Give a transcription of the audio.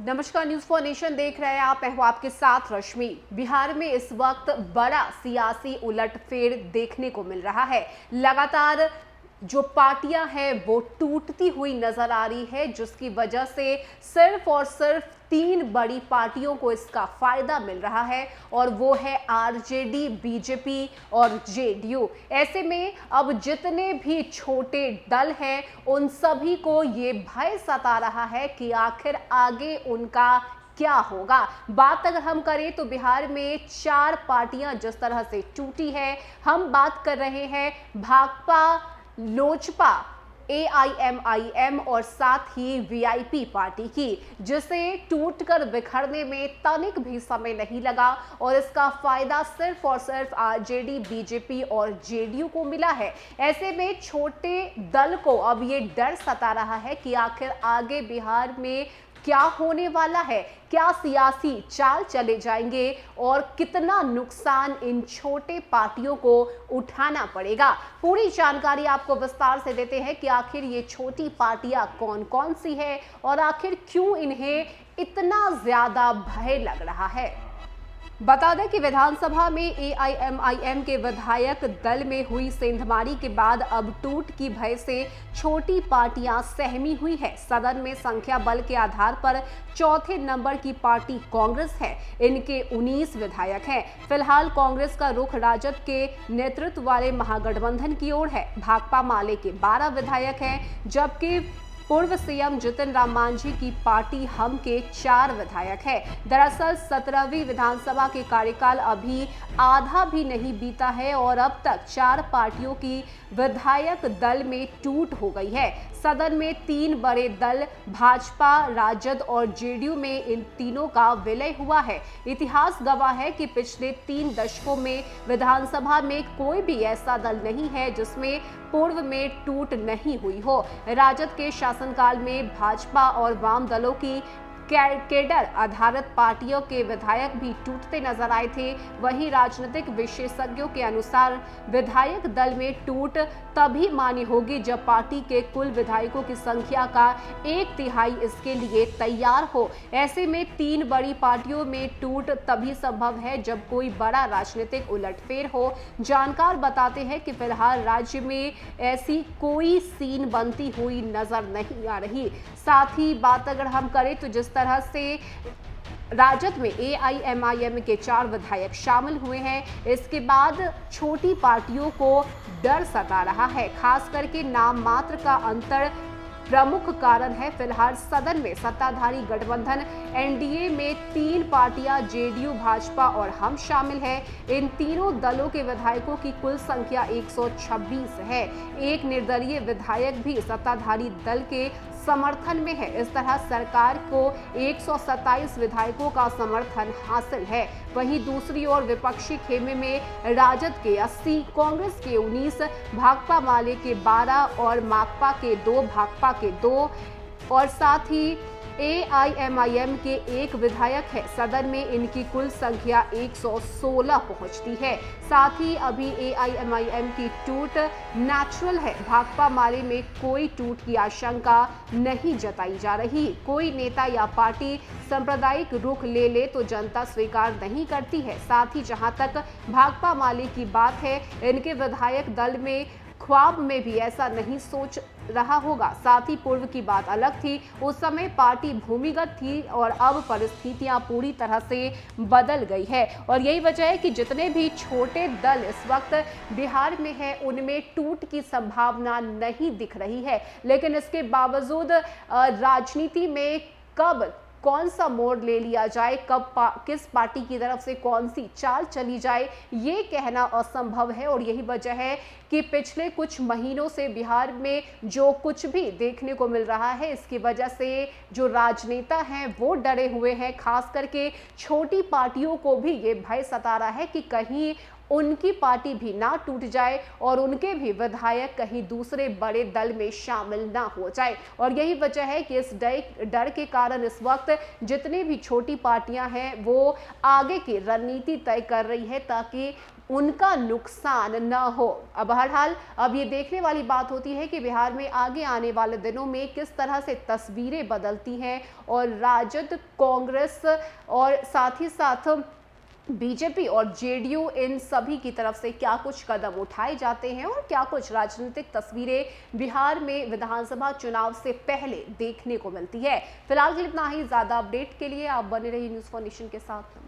नमस्कार, news for nation देख रहे हैं आप। मैं हूं आपके साथ रश्मि। बिहार में इस वक्त बड़ा सियासी उलटफेर देखने को मिल रहा है। लगातार जो पार्टियां हैं वो टूटती हुई नजर आ रही है, जिसकी वजह से सिर्फ और सिर्फ 3 बड़ी पार्टियों को इसका फायदा मिल रहा है और वो है आरजेडी, बीजेपी और जेडीयू। ऐसे में अब जितने भी छोटे दल हैं उन सभी को ये भय सता रहा है कि आखिर आगे उनका क्या होगा। बात अगर हम करें तो बिहार में 4 पार्टियां जिस तरह से टूटी है, हम बात कर रहे हैं भाकपा, लोजपा, AIMIM और साथ ही वीआईपी पार्टी की, जिसे टूटकर बिखरने में तनिक भी समय नहीं लगा और इसका फायदा सिर्फ और सिर्फ आरजेडी, बीजेपी और जेडीयू को मिला है। ऐसे में छोटे दल को अब ये डर सता रहा है कि आखिर आगे बिहार में क्या होने वाला है, क्या सियासी चाल चले जाएंगे और कितना नुकसान इन छोटे पार्टियों को उठाना पड़ेगा। पूरी जानकारी आपको विस्तार से देते हैं कि आखिर ये छोटी पार्टियां कौन कौन सी है और आखिर क्यों इन्हें इतना ज्यादा भय लग रहा है। बता दें कि विधानसभा में AIMIM के विधायक दल में हुई सेंधमारी के बाद अब टूट की भय से छोटी पार्टियां सहमी हुई है। सदन में संख्या बल के आधार पर चौथे नंबर की पार्टी कांग्रेस है। इनके 19 विधायक हैं। फिलहाल कांग्रेस का रुख राजद के नेतृत्व वाले महागठबंधन की ओर है। भाकपा माले के 12 विधायक हैं, जबकि पूर्व सीएम जीतन राम मांझी की पार्टी हम के 4 विधायक है। दरअसल 17वीं विधानसभा के कार्यकाल अभी आधा भी नहीं बीता है और अब तक 4 पार्टियों की विधायक दल में टूट हो गई है। सदन में 3 बड़े दल भाजपा, राजद और जेडीयू में इन तीनों का विलय हुआ है। इतिहास गवाह है कि पिछले 3 दशकों में विधानसभा में कोई भी ऐसा दल नहीं है जिसमें पूर्व में टूट नहीं हुई हो। राजद के शासनकाल में भाजपा और वाम दलों की कैडर आधारित पार्टियों के विधायक भी टूटते नजर आए थे। वहीं राजनीतिक विशेषज्ञों के अनुसार विधायक दल में टूट तभी मानी होगी जब पार्टी के कुल विधायकों की संख्या का 1/3 इसके लिए तैयार हो। ऐसे में 3 बड़ी पार्टियों में टूट तभी संभव है जब कोई बड़ा राजनीतिक उलटफेर हो। जानकार बताते हैं कि फिलहाल राज्य में ऐसी कोई सीन बनती हुई नजर नहीं आ रही। साथ ही बात अगर हम करें तो जिस तरह से राजद में AIMIM के 4 विधायक शामिल हुए हैं, इसके बाद छोटी पार्टियों को डर सता रहा है। खास करके नाम मात्र का अंतर प्रमुख कारण है। फिलहाल सदन में सत्ताधारी गठबंधन NDA में 3 पार्टियां जेडीयू, भाजपा और हम शामिल हैं। इन तीनों दलों के विधायकों की कुल संख्या 126 है। एक निर्दलीय विधायक भी सत्ताधारी दल के समर्थन में है। इस तरह सरकार को 127 विधायकों का समर्थन हासिल है। वहीं दूसरी ओर विपक्षी खेमे में राजद के 80, कांग्रेस के 19, भाकपा माले के 12 और माकपा के 2, भाकपा के 2 और साथ ही AIMIM के 1 विधायक है। सदन में इनकी कुल संख्या 116 पहुंचती है। साथ ही अभी AIMIM की टूट नेचुरल है। भाकपा माले में कोई टूट की आशंका नहीं जताई जा रही। कोई नेता या पार्टी सांप्रदायिक रुख ले तो जनता स्वीकार नहीं करती है। साथ ही जहां तक भाकपा माले की बात है, इनके विधायक दल में ख्वाब में भी ऐसा नहीं सोच रहा होगा। साथ ही पूर्व की बात अलग थी, उस समय पार्टी भूमिगत थी और अब परिस्थितियां पूरी तरह से बदल गई है और यही वजह है कि जितने भी छोटे दल इस वक्त बिहार में हैं उनमें टूट की संभावना नहीं दिख रही है। लेकिन इसके बावजूद राजनीति में कब कौन सा मोड़ ले लिया जाए, कब किस पार्टी की तरफ से कौन सी चाल चली जाए, ये कहना असंभव है। और यही वजह है कि पिछले कुछ महीनों से बिहार में जो कुछ भी देखने को मिल रहा है, इसकी वजह से जो राजनेता हैं वो डरे हुए हैं। खास करके छोटी पार्टियों को भी ये भय सता रहा है कि कहीं उनकी पार्टी भी ना टूट जाए और उनके भी विधायक कहीं दूसरे बड़े दल में शामिल ना हो जाए। और यही वजह है कि इस डर के कारण इस वक्त जितनी भी छोटी पार्टियां हैं वो आगे की रणनीति तय कर रही है ताकि उनका नुकसान न हो। अब बहरहाल अब ये देखने वाली बात होती है कि बिहार में आगे आने वाले दिनों में किस तरह से तस्वीरें बदलती हैं और राजद, कांग्रेस और साथ ही साथ बीजेपी और जेडीयू इन सभी की तरफ से क्या कुछ कदम उठाए जाते हैं और क्या कुछ राजनीतिक तस्वीरें बिहार में विधानसभा चुनाव से पहले देखने को मिलती है। फिलहाल के लिए इतना ही। ज्यादा अपडेट के लिए आप बने रहिए न्यूज़4नेशन के साथ।